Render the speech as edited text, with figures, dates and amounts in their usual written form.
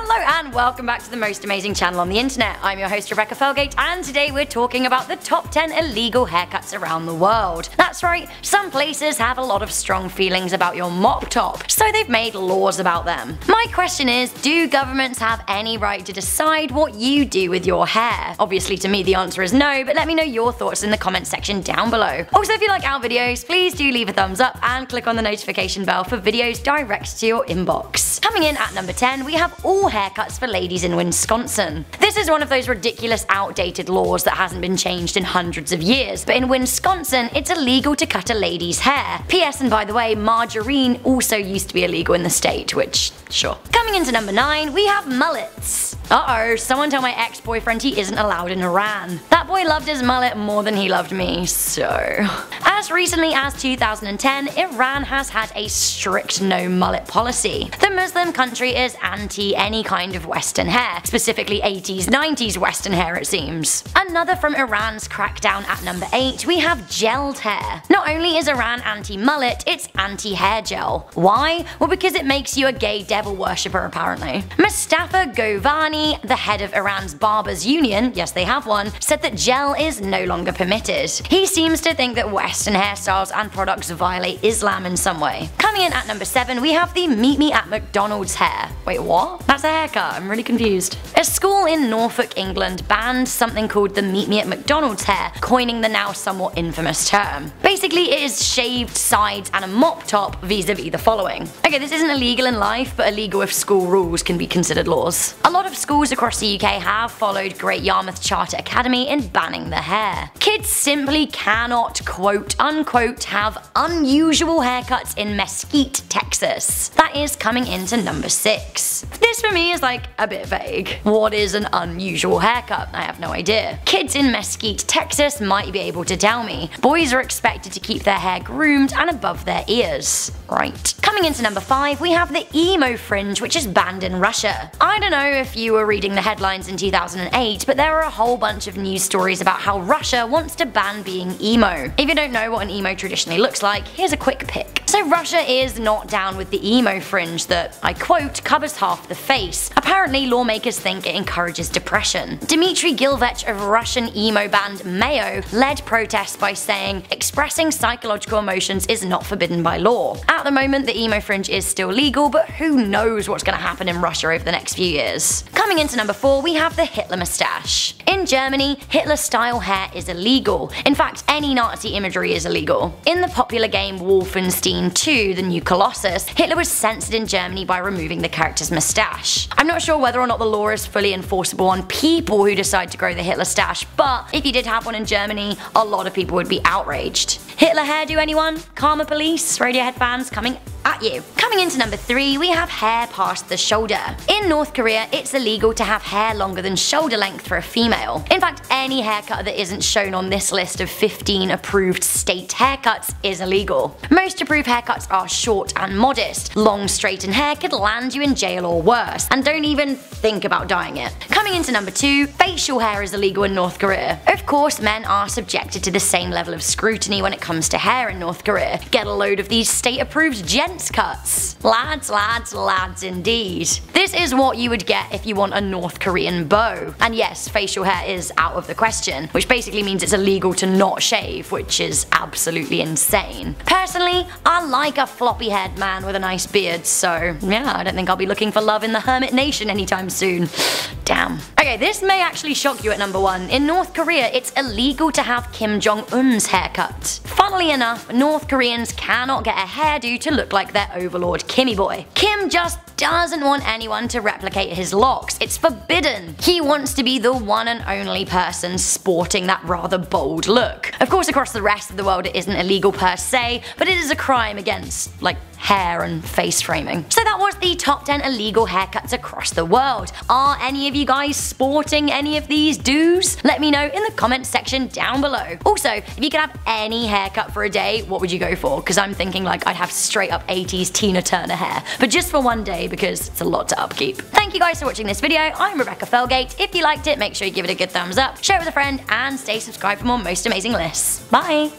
Hello and welcome back to the most amazing channel on the internet. I'm your host Rebecca Felgate, and today we're talking about the top 10 illegal haircuts around the world. That's right, some places have a lot of strong feelings about your mop top, so they've made laws about them. My question is, do governments have any right to decide what you do with your hair? Obviously to me the answer is no, but let me know your thoughts in the comment section down below. Also, if you like our videos, please do leave a thumbs up and click on the notification bell for videos direct to your inbox. Coming in at number 10, we have all haircuts for ladies in Wisconsin. This is one of those ridiculous outdated laws that hasn't been changed in hundreds of years, but in Wisconsin it's illegal to cut a lady's hair. P.S. and by the way, margarine also used to be illegal in the state, which, sure. Coming into number 9, we have mullets. Uh-oh, someone tell my ex-boyfriend he isn't allowed in Iran. That boy loved his mullet more than he loved me, so... As recently as 2010, Iran has had a strict no mullet policy. The Muslim country is anti any kind of western hair, specifically 80s, 90s western hair it seems. Another from Iran's crackdown at number 8, we have gelled hair. Not only is Iran anti-mullet, it's anti-hair gel. Why? Well, because it makes you a gay devil worshipper apparently. Mustafa Govani, the head of Iran's Barbers Union, yes they have one, said that gel is no longer permitted. He seems to think that western hairstyles and products violate Islam in some way. Coming in at number 7, we have the meet me at McDonald's hair. Wait, what? That's a haircut, I'm really confused. A school in Norfolk, England banned something called the meet me at McDonald's hair, coining the now somewhat infamous term. Basically it is shaved sides and a mop top vis-a-vis the following. Okay, this isn't illegal in life, but illegal if school rules can be considered laws. A lot of schools across the UK have followed Great Yarmouth Charter Academy in banning the hair. Kids simply cannot quote unquote have unusual haircuts in Mesquite, Texas. That is coming into number 6. This for me is like a bit vague. What is an unusual haircut? I have no idea. Kids in Mesquite, Texas might be able to tell me. Boys are expected to keep their hair groomed and above their ears. Right. Coming into number 5, we have the Emo Fringe, which is banned in Russia. I don't know if you were reading the headlines in 2008, but there are a whole bunch of news stories about how Russia wants to ban being emo. If you don't know what an emo traditionally looks like, here's a quick pic. So Russia is not down with the emo fringe that, I quote, covers half the face. Apparently lawmakers think it encourages depression. Dmitry Gilvech of Russian emo band Mayo led protests by saying, expressing psychological emotions is not forbidden by law. At the moment the emo fringe is still legal, but who knows what's going to happen in Russia over the next few years. Coming into number 4, we have the Hitler moustache. In Germany, Hitler-style hair is illegal. In fact, any Nazi imagery is illegal. In the popular game Wolfenstein 2, The New Colossus, Hitler was censored in Germany by removing the character's moustache. I'm not sure whether or not the law is fully enforceable on people who decide to grow the Hitler stache, but if you did have one in Germany, a lot of people would be outraged. Hitler hairdo anyone? Karma Police, Radiohead fans coming at you. Coming into number 3, we have hair past the shoulder. In North Korea, it's illegal to have hair longer than shoulder length for a female. In fact, any haircut that isn't shown on this list of 15 approved state haircuts is illegal. Most approved haircuts are short and modest. Long straightened hair could land you in jail or worse, and don't even think about dyeing it. Coming into number 2, facial hair is illegal in North Korea. Of course, men are subjected to the same level of scrutiny when it comes to hair in North Korea. Get a load of these state-approved gents cuts. Lads, lads, lads indeed. This is what you would get if you want a North Korean beau. And yes, facial hair is out of the question, which basically means it's illegal to not shave, which is absolutely insane. Personally, I like a floppy-haired man with a nice beard, so yeah, I don't think I'll be looking for love in the Hermit Nation anytime soon. Damn. Okay, this may actually shock you at number 1. In North Korea, it's illegal to have Kim Jong-un's haircut. Funnily enough, North Koreans cannot get a hairdo to look like their overlord Kimmy boy. Kim just doesn't want anyone to replicate his locks. It's forbidden. He wants to be the one and only person sporting that rather bold look. Of course, across the rest of the world it isn't illegal per se, but it is a crime against, like, hair and face framing. So that was the top 10 illegal haircuts across the world. Are any of you guys sporting any of these do's? Let me know in the comment section down below. Also, if you could have any haircut for a day, what would you go for? Because I'm thinking like I'd have straight up 80s Tina Turner hair, but just for one day because it's a lot to upkeep. Thank you guys for watching this video. I'm Rebecca Felgate. If you liked it, make sure you give it a good thumbs up, share it with a friend, and stay subscribed for more most amazing lists. Bye!